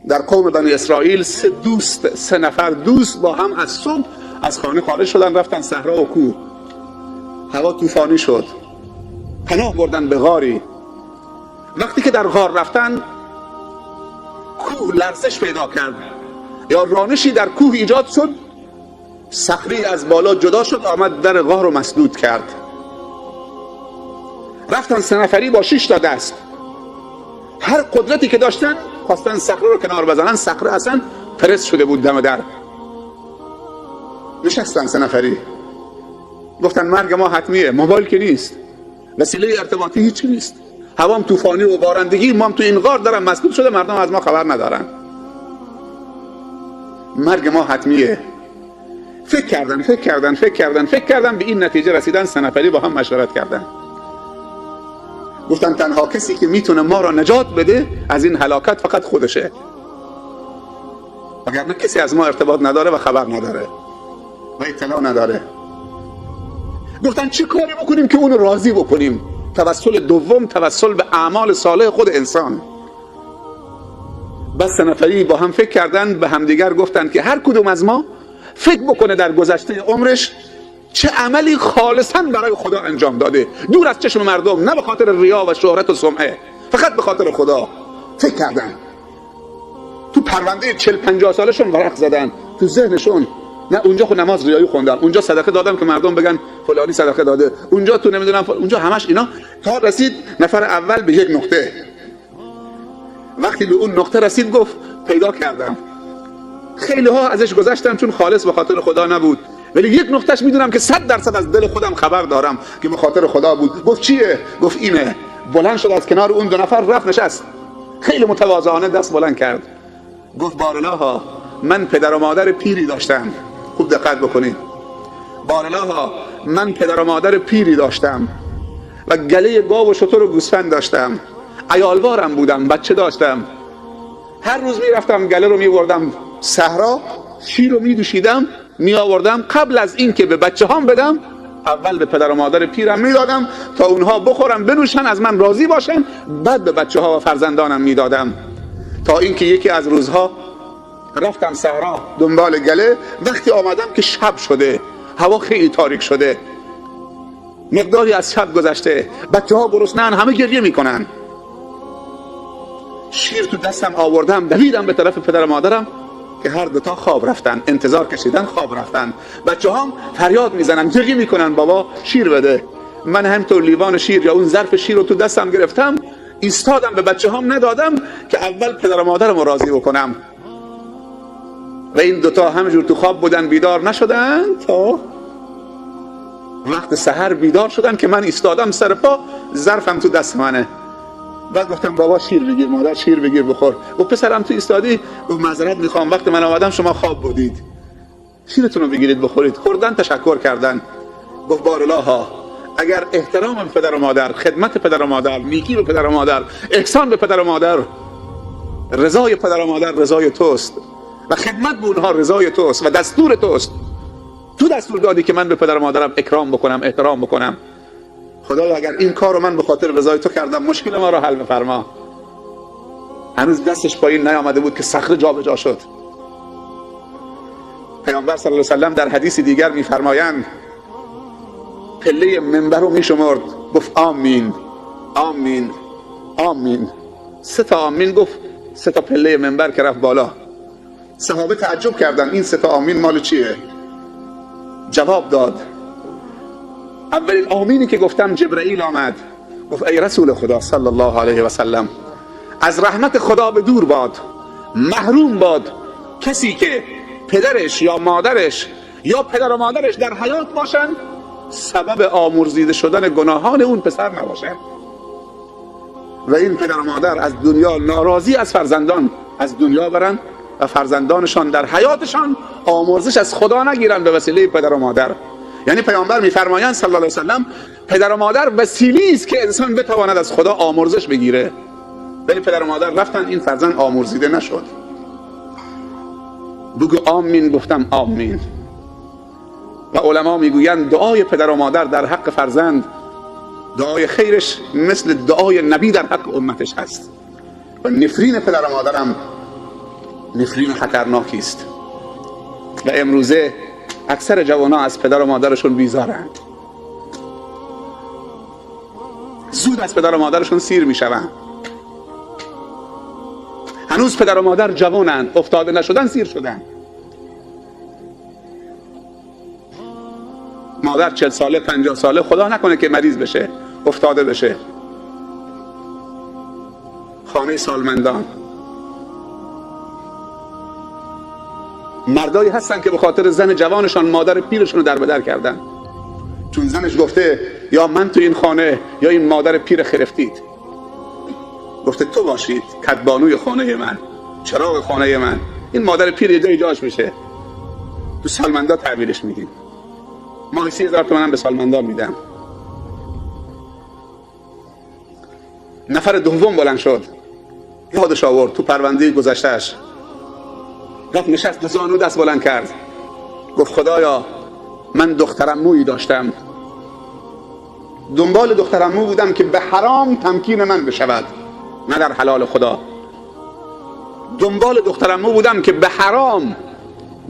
در قوم بنی اسرائیل سه نفر دوست با هم از صبح از خانه خارج شدن، رفتن صحرا و کوه. هوا طوفانی شد، پناه بردن به غاری. وقتی که در غار رفتن، کوه لرزش پیدا کرد یا رانشی در کوه ایجاد شد، صخره از بالا جدا شد، آمد در غار رو مسدود کرد. رفتن 3 نفری با 6 تا دست، هر قدرتی که داشتن خواستن صخره رو کنار بزنن، صخره اصلا پرس شده بود دم در. نشستن 3 نفری، گفتن مرگ ما حتمیه، موبایل که نیست، وسیله ارتباطی هیچی نیست، هوام طوفانی و بارندگی، ما هم تو این غار دارم مسدود شده، مردم از ما خبر ندارن، مرگ ما حتمیه. فکر کردن به این نتیجه رسیدن. 3 نفری با هم مشورت کردن، گفتن تنها کسی که میتونه ما را نجات بده از این هلاکت فقط خودشه، وگرنه کسی از ما ارتباط نداره و خبر نداره و اطلاع نداره. گفتن چه کاری بکنیم که اونو راضی بکنیم؟ توسل دوم، توسل به اعمال صالح خود انسان. بس 3 نفری با هم فکر کردن، به همدیگر گفتن که هر کدوم از ما فکر بکنه در گذشته عمرش چه عملی خالصاً برای خدا انجام داده، دور از چشم مردم، نه به خاطر ریا و شهرت و سمعه، فقط به خاطر خدا. فکر کردن، تو پرونده 40-50 سالشون ورق زدن، تو ذهنشون نه اونجا خود نماز ریایی خوندن، اونجا صدقه دادم که مردم بگن فلانی صدقه داده، اونجا تو نمیدونم اونجا همش اینا، تا رسید نفر اول به یک نقطه. وقتی به اون نقطه رسید گفت پیدا کردم. خیلی ها ازش گذشتن چون خالص به خاطر خدا نبود، ولی یک نقطهش میدونم که 100% از دل خودم خبر دارم که به خاطر خدا بود. گفت چیه؟ گفت اینه. بلند شد از کنار اون 2 نفر رفت نشست، خیلی متواضعانه دست بلند کرد، گفت بارالها من پدر و مادر پیری داشتم. خوب دقت بکنید، بارالها من پدر و مادر پیری داشتم و گله گاو و شتر و گوسفند داشتم، عیالوارم بودم، بچه داشتم، هر روز میرفتم گله رو میبردم صحرا، شیر رو میدوشیدم میآوردم، قبل از این که به بچه هام بدم اول به پدر و مادر پیرم میدادم تا اونها بخورن بنوشن از من راضی باشن، بعد به بچه ها و فرزندانم میدادم. تا اینکه یکی از روزها رفتم صحرا دنبال گله، وقتی آمدم که شب شده، هوا خیلی تاریک شده، مقداری از شب گذشته، بچه ها گرسنه‌ان، همه گریه میکنن. شیر تو دستم آوردم، دویدم به طرف پدر و مادرم که هر 2 تا خواب رفتن، انتظار کشیدن، خواب رفتن. بچه هم فریاد میزنن، گریه میکنن بابا شیر بده. من همینطور لیوان شیر یا اون ظرف شیر رو تو دستم گرفتم، ایستادم، به بچه هم ندادم که اول پدر و مادرم راضی بکنم. و این 2 تا همجور تو خواب بودن، بیدار نشدن تا وقت سحر بیدار شدن که من ایستادم سر پا، ظرفم تو دست منه. بعد گفتم بابا شیر بگیر، مادر شیر بگیر بخور. گفت پسرم تو ایستادی؟ گفت معذرت میخوام، وقت من آمدم شما خواب بودید، شیرتون رو بگیرید بخورید. خوردن، تشکر کردن. گفت بارالها اگر احترام به پدر و مادر، خدمت پدر و مادر، نیکی به پدر و مادر، احسان به پدر و مادر، رضای پدر و مادر رضای توست و خدمت به اونها رضای توست و دستور توست، تو دستور دادی که من به پدر و مادرم اکرام بکنم، احترام بکنم. خدایا اگر این کار رو من به خاطر رضای تو کردم، مشکل ما رو حل بفرما. هنوز دستش پایین نیامده بود که صخره جابجا شد. پیامبر صلی الله علیه و سلم در حدیث دیگر میفرمایند پله منبر رو میشمرد، گفت آمین آمین آمین. 3 تا آمین گفت، 3 تا پله منبر که رفت بالا. صحابه تعجب کردن این 3 تا آمین مال چیه؟ جواب داد اولین آمینی که گفتم جبرئیل آمد، گفت ای رسول خدا صلی الله علیه و سلم، از رحمت خدا به دور باد، محروم باد کسی که پدرش یا مادرش یا پدر و مادرش در حیات باشن، سبب آمرزیده شدن گناهان اون پسر نباشن. و این پدر و مادر از دنیا ناراضی از فرزندان از دنیا برن و فرزندانشان در حیاتشان آمرزش از خدا نگیرن به وسیله پدر و مادر. یعنی پیامبر میفرمایند صلی الله علیه و سلم پدر و مادر وسیله است که انسان بتواند از خدا آمرزش بگیره. ولی پدر و مادر رفتن، این فرزند آمرزیده نشد. بگو آمین. گفتم آمین. و علما میگویند دعای پدر و مادر در حق فرزند، دعای خیرش مثل دعای نبی در حق امتش هست. و نفرین پدر و مادرم نفرین خطرناکی است و امروزه اکثر جوانان از پدر و مادرشون بیزارند، زود از پدر و مادرشون سیر میشوند. هنوز پدر و مادر جوانند، افتاده نشدن سیر شدن. مادر 40 ساله 50 ساله، خدا نکنه که مریض بشه، افتاده بشه. خانه سالمندان، مردایی هستن که به خاطر زن جوانشان مادر پیرشون رو در بدر کردن، چون زنش گفته یا من تو این خانه یا این مادر پیر خرفتید. گفته تو باشید کدبانوی خانه من، چراغ خانه من. این مادر پیر یه جای جاش میشه. تو سالمندا تعبیرش میدیم. ماهی 30,000 تومان به سالمندا میدم. نفر دوم بلند شد، یادش آورد تو پرونده گذشتهش، رفت نشست، دو زانو دست بلند کرد، گفت خدایا من دخترعمویی داشتم، دنبال دخترعمو بودم که به حرام تمکین من بشود، نه در حلال خدا. دنبال دخترعمو بودم که به حرام،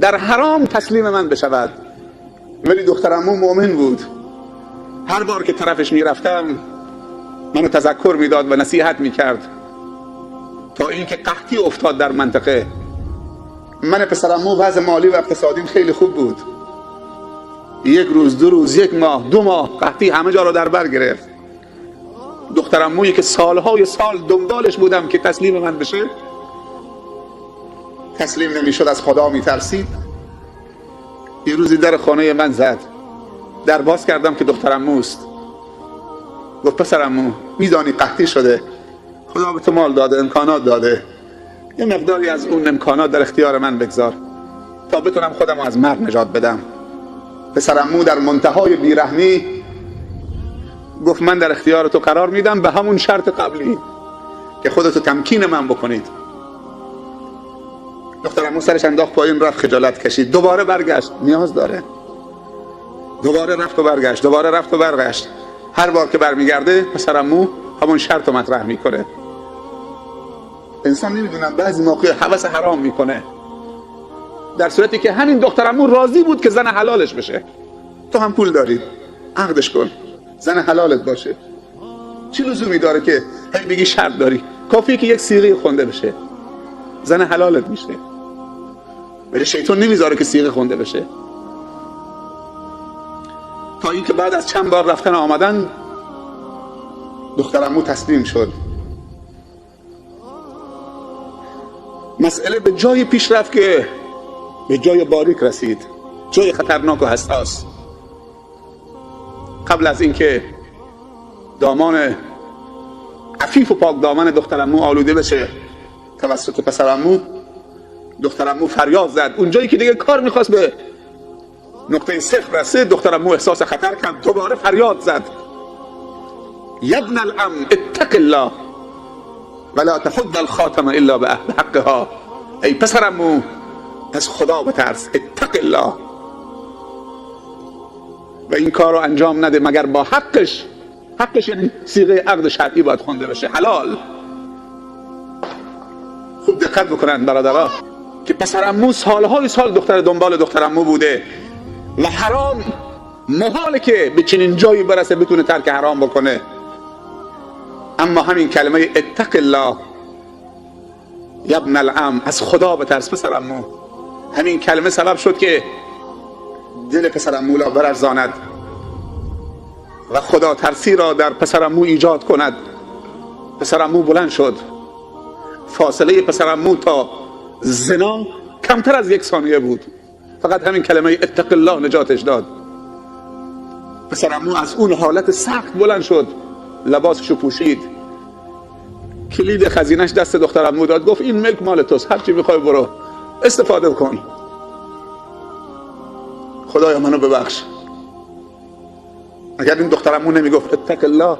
در حرام تسلیم من بشود. ولی دخترعمو مؤمن بود. هر بار که طرفش میرفتم منو تذکر میداد و نصیحت میکرد، تا اینکه قحطی افتاد در منطقه. من پسرعمو وضع مالی و اقتصادیم خیلی خوب بود. یک روز، دو روز، یک ماه، 2 ماه قحطی همه جا رو در بر گرفت. دخترعمویی که سالهای سال دنبالش بودم که تسلیم من بشه، تسلیم نمیشد، از خدا میترسید. یه روزی در خانه من زد، در باز کردم که دخترعموست. گفت پسرعمو میدانی قحطی شده، خدا به تو مال داده، امکانات داده، یه مقداری از اون امکانات در اختیار من بگذار تا بتونم خودم از مرگ نجات بدم. پسرعمو در منتهای بیرحمی گفت من در اختیار تو قرار میدم به همون شرط قبلی که خودتو تمکین من بکنید. دخترعمو سرش انداخت پایین، رفت خجالت کشید، دوباره برگشت، نیاز داره. دوباره رفت و برگشت، دوباره رفت و برگشت. هر بار که برمیگرده پسرعمو همون شرط رو مطرح میکنه. انسان نمیدونم بعضی موقع هوس حرام میکنه، در صورتی که همین دخترعمو راضی بود که زن حلالش بشه. تو هم پول داری، عقدش کن، زن حلالت باشه. چی لزومی داره که هی بگی شرط داری؟ کافیه که یک صیغه خونده بشه، زن حلالت میشه. ولی شیطان نمیذاره که صیغه خونده بشه. تا اینکه بعد از چند بار رفتن آمدن دخترعمو تسلیم شد. مسئله به جای پیش رفت که به جای باریک رسید، جای خطرناک و حساس. قبل از اینکه دامان عفیف و پاک دامن دخترعمو آلوده بشه توسط پسرعمو، دخترعمو فریاد زد. اونجایی که دیگه کار میخواست به نقطه صفر رسید، دخترعمو احساس خطر کرد، دوباره فریاد زد، یا ابن العم اتق الله ولا تحد الخاتم الا بحقها. ای پسرعمو از خدا بترس، اتق الله، و این کار رو انجام نده مگر با حقش. حقش یعنی صیغه عقد شرعی باید خونده بشه، حلال. خوب دقت بکنن برادرها که پسرعمو سالهای سال دنبال دخترعمو بوده و حرام محاله که به چنین جایی برسه بتونه ترک حرام بکنه. اما همین کلمه اتق الله یا ابن العم، از خدا بترس پسرعمو، همین کلمه سبب شد که دل پسرعمو را برارزاند و خدا ترسی را در پسرعمو ایجاد کند. پسرعمو بلند شد. فاصله پسرعمو تا زنا کمتر از 1 ثانیه بود. فقط همین کلمه اتق الله نجاتش داد. پسرعمو از اون حالت سخت بلند شد، لباسشو پوشید، کلید خزینش دست دخترعمو داد، گفت این ملک مال توست، هر چی میخوای برو استفاده کن. خدایا منو ببخش. اگر این دخترعمو نمیگفت اتق الله،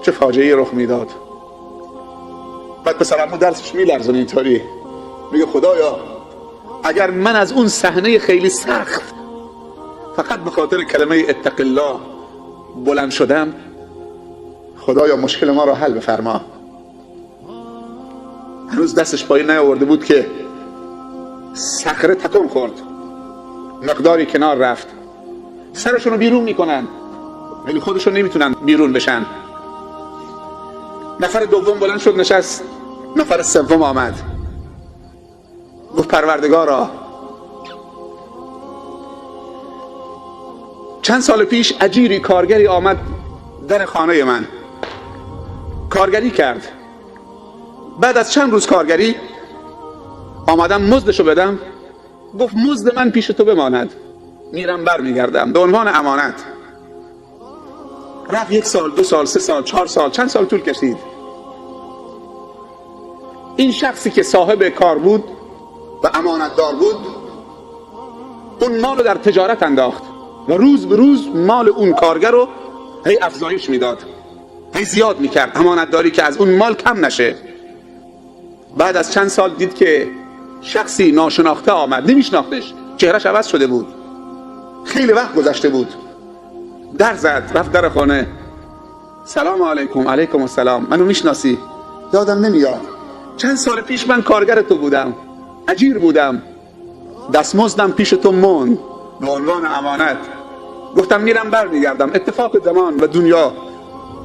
چه فاجعه‌ای رخ میداد. بعد پسرعمو درسش میلرزونه، اینطوری میگه خدایا اگر من از اون صحنه خیلی سخت فقط به خاطر کلمه اتق الله بلند شدم، خدایا مشکل ما رو حل بفرما. هنوز دستش پایین نیاورده بود که صخره تکون خورد، مقداری کنار رفت. سرشون رو بیرون میکنن ولی خودشون نمیتونن بیرون بشن. نفر دوم بلند شد نشست، نفر سوم آمد، گفت پروردگارا چند سال پیش اجیری کارگری آمد در خانه من، کارگری کرد. بعد از چند روز کارگری آمدم مزدشو بدم، گفت مزد من پیش تو بماند، میرم بر میگردم به عنوان امانت. رفت 1 سال 2 سال 3 سال 4 سال، چند سال طول کشید. این شخصی که صاحب کار بود و امانتدار بود اون مال رو در تجارت انداخت و روز به روز مال اون کارگر رو هی افزایش میداد، هی زیاد میکرد امانتداری که از اون مال کم نشه. بعد از چند سال دید که شخصی ناشناخته آمد، نمیشناختش، چهرهش عوض شده بود، خیلی وقت گذشته بود. در زد، رفت در خانه، سلام علیکم. علیکم السلام. منو میشناسی؟ یادم نمیاد. چند سال پیش من کارگر تو بودم، اجیر بودم، دستمزدم پیش تو موند به عنوان امانت. گفتم میرم بر میگردم. اتفاق زمان و دنیا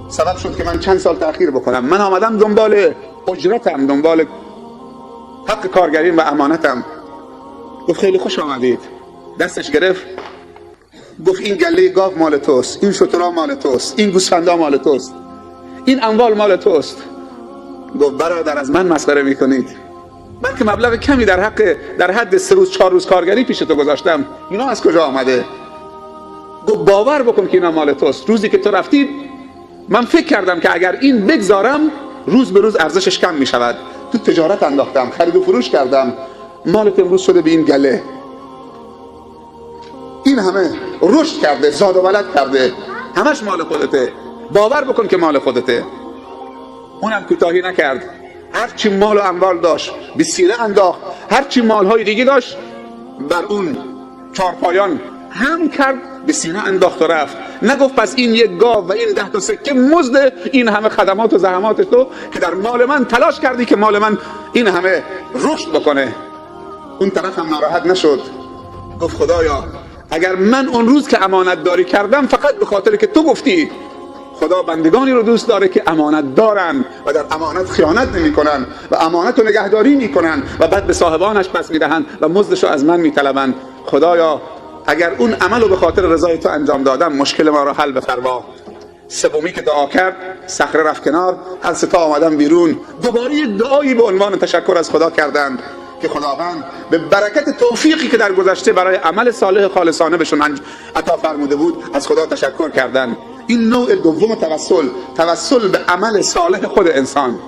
سبب شد که من چند سال تأخیر بکنم. من آمدم دنبال اجرتم، دنبال حق کارگریم و امانتم. گفت خیلی خوش آمدید. دستش گرفت، گفت این گله گاو مال توست، این شترا مال توست، این گوسفندا مال توست، این اموال مال توست. گفت برادر از من مسخره میکنید؟ من که مبلغ کمی در حد 3 روز 4 روز کارگری پیش تو گذاشتم، اینا از کجا آمده؟ گفت باور بکن که اینا مال توست. روزی که تو رفتی من فکر کردم که اگر این بگذارم روز به روز ارزشش کم میشود. تو تجارت انداختم، خرید و فروش کردم، مالت امروز شده به این گله. این همه رشد کرده، زاد و ولد کرده، همش مال خودته. باور بکن که مال خودته. اونم کوتاهی نکرد، هرچی مال و اموال داشت به سینه انداخت، هرچی مالهای دیگه داشت بر اون چارپایان هم کرد، به سینه انداخت و رفت. نگفت پس این 1 گاو و این 10 تا سکه مزد این همه خدمات و زحمات تو که در مال من تلاش کردی که مال من این همه رشد بکنه. اون طرف هم ناراحت نشد، گفت خدایا اگر من اون روز که امانت داری کردم فقط به خاطر که تو گفتی خدا بندگانی رو دوست داره که امانت دارن و در امانت خیانت نمی کنن و امانت رو نگهداری می کنن و بعد به صاحبانش پس می دهن و مزدش رو از من می طلبن. خدایا اگر اون عمل رو به خاطر رضای تو انجام دادم مشکل ما رو حل بفرما. سومی که دعا کرد صخره رفت کنار، هر سه تا آمدن بیرون، دوباره یک دعایی به عنوان تشکر از خدا کردند که خداوند به برکت توفیقی که در گذشته برای عمل صالح خالصانه بهشون عطا فرموده بود از خدا تشکر کردند. این نوع دوم توسل به عمل صالح خود انسان.